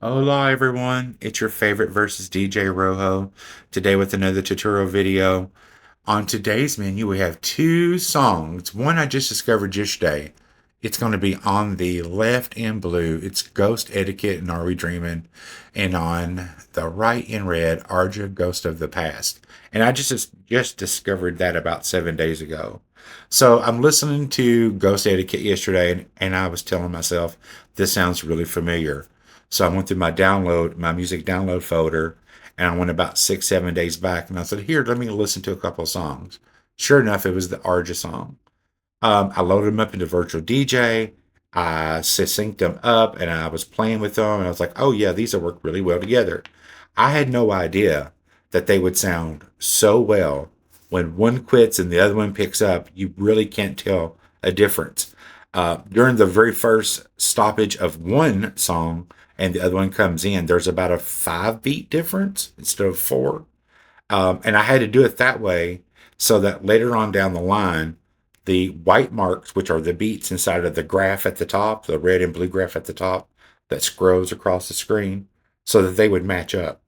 Hola everyone, it's your favorite versus DJ Roho, today with another tutorial video. On today's menu we have two songs. One I just discovered yesterday. It's going to be on the left in blue, it's Ghost Etiquette and Are We Dreaming? And on the right in red, Arja Ghost of the Past. And I just discovered that about 7 days ago. So I'm listening to Ghost Etiquette yesterday and I was telling myself, this sounds really familiar. So I went through my music download folder, and I went about 6, 7 days back, and I said, "Here, let me listen to a couple of songs." Sure enough, it was the Arja song. I loaded them up into Virtual DJ. I synced them up, and I was playing with them, and I was like, "Oh yeah, these will work really well together." I had no idea that they would sound so well when one quits and the other one picks up. You really can't tell a difference. During the very first stoppage of one song and the other one comes in, there's about a 5 beat difference instead of four. And I had to do it that way so that later on down the line, the white marks, which are the beats inside of the graph at the top, the red and blue graph at the top that scrolls across the screen, so that they would match up.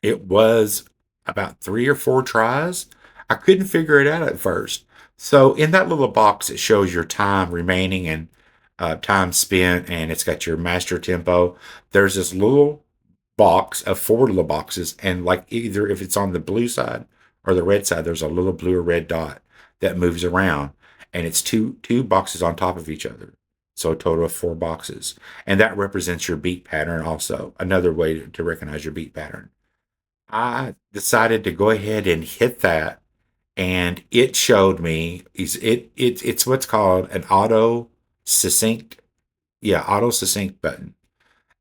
It was about 3 or 4 tries. I couldn't figure it out at first. So in that little box, it shows your time remaining and time spent, and it's got your master tempo. There's this little box of 4 little boxes, and like either if it's on the blue side or the red side, there's a little blue or red dot that moves around, and it's two boxes on top of each other. So a total of 4 boxes, and that represents your beat pattern. Also, another way to recognize your beat pattern. I decided to go ahead and hit that, and it showed me it's what's called an succinct auto succinct button.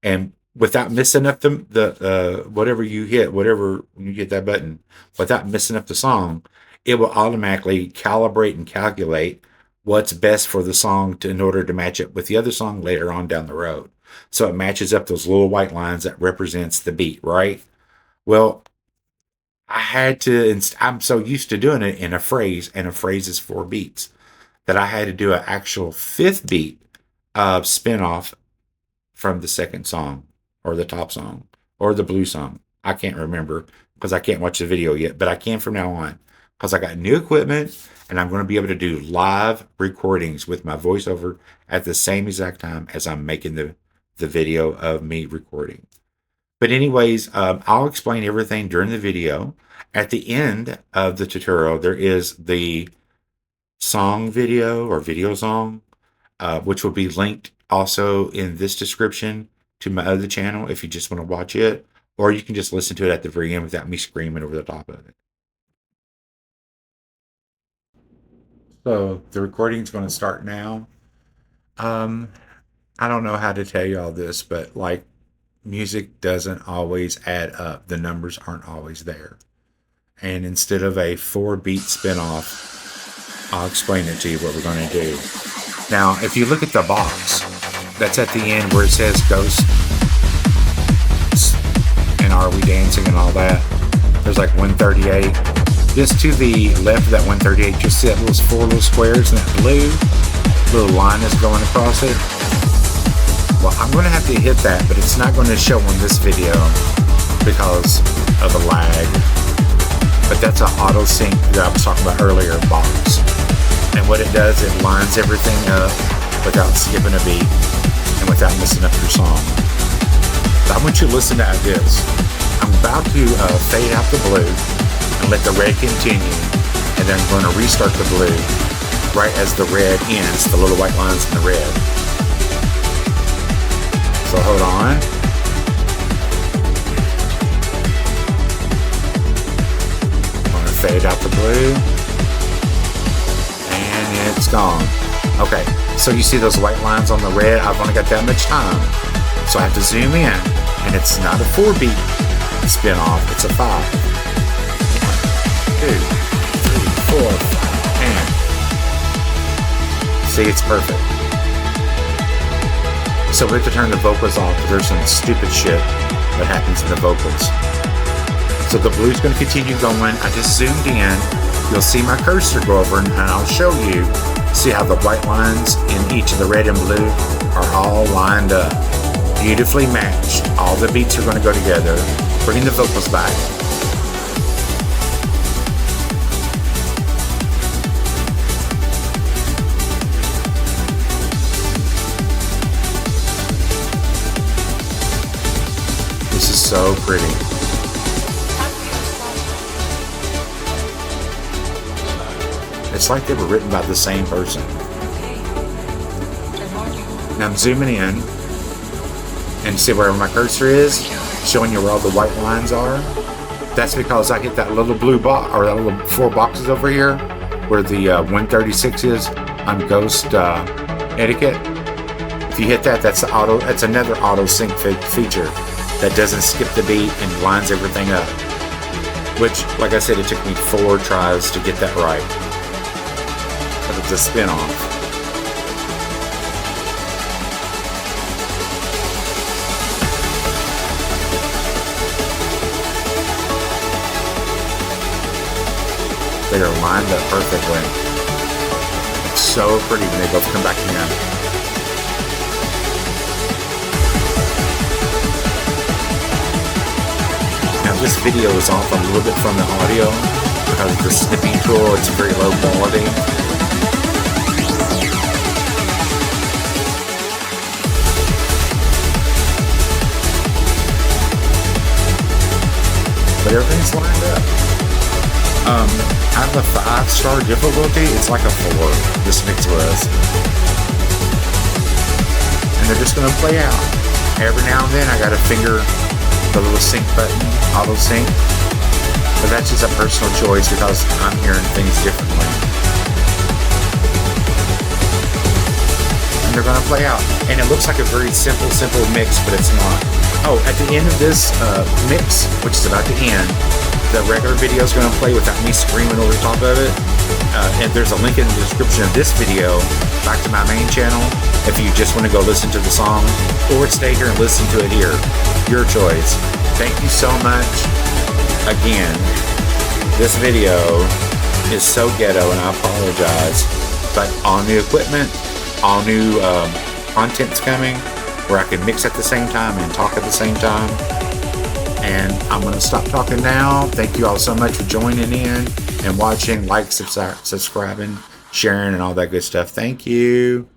And without messing up the whatever you hit, whatever when you hit that button, without messing up the song, it will automatically calibrate and calculate what's best for the song in order to match it with the other song later on down the road. So it matches up those little white lines that represents the beat, right? Well, I had to. I'm so used to doing it in a phrase, and a phrase is 4 beats, that I had to do an actual fifth beat of spin off from the second song, or the top song, or the blue song. I can't remember because I can't watch the video yet, but I can from now on because I got new equipment and I'm going to be able to do live recordings with my voiceover at the same exact time as I'm making the video of me recording. But anyways, I'll explain everything during the video. At the end of the tutorial, there is the song video or video song, which will be linked also in this description to my other channel if you just want to watch it, or you can just listen to it at the very end without me screaming over the top of it. So the recording's going to start now. Um, I don't know how to tell you all this, but like music doesn't always add up. The numbers aren't always there. And instead of a 4 beat spin-off, I'll explain it to you what we're going to do. Now, if you look at the box that's at the end where it says Ghost and Are We Dancing and all that, there's like 138. Just to the left of that 138, just see that little 4 little squares and that blue little line is going across it. Well, I'm going to have to hit that, but it's not going to show on this video because of the lag. But that's an auto sync that I was talking about earlier box. And what it does, it lines everything up without skipping a beat and without messing up your song. So I want you to listen to this. I'm about to fade out the blue and let the red continue, and then I'm going to restart the blue right as the red ends, the little white lines in the red. So hold on. I'm going to fade out the blue. And it's gone. Okay, so you see those white lines on the red? I've only got that much time. So I have to zoom in. And it's not a 4 beat spin off, it's a 5. 1, 2, 3, 4, 5, and see, it's perfect. So we have to turn the vocals off because there's some stupid shit that happens in the vocals. So the blue's going to continue going. I just zoomed in. You'll see my cursor go over and I'll show you. See how the white lines in each of the red and blue are all lined up. beautifully matched. All the beats are going to go together. Bringing the vocals back. This is so pretty. It's like they were written by the same person. Now I'm zooming in and see where my cursor is, showing you where all the white lines are. That's because I hit that little blue box, or that little 4 boxes over here, where the 136 is on Ghost Etiquette. If you hit that, that's another auto sync feature that doesn't skip the beat and lines everything up. Which, like I said, it took me 4 tries to get that right. But it's a spin-off. They are lined up perfectly. It's so pretty when they both come back in. Now this video is off a little bit from the audio because of the snipping tool. It's very low quality. But everything's lined up. Out of a 5-star difficulty, it's like a 4. This mix was. And they're just going to play out. Every now and then I got to finger the little sync button, auto sync. But that's just a personal choice because I'm hearing things differently. And they're going to play out. And it looks like a very simple mix, but it's not. Oh, at the end of this mix, which is about to end, the regular video is going to play without me screaming over the top of it. And there's a link in the description of this video back to my main channel if you just want to go listen to the song, or stay here and listen to it here. Your choice. Thank you so much. Again, this video is so ghetto and I apologize, but all new equipment, all new content's coming where I can mix at the same time and talk at the same time. And I'm going to stop talking now. Thank you all so much for joining in and watching, subscribing, sharing, and all that good stuff. Thank you.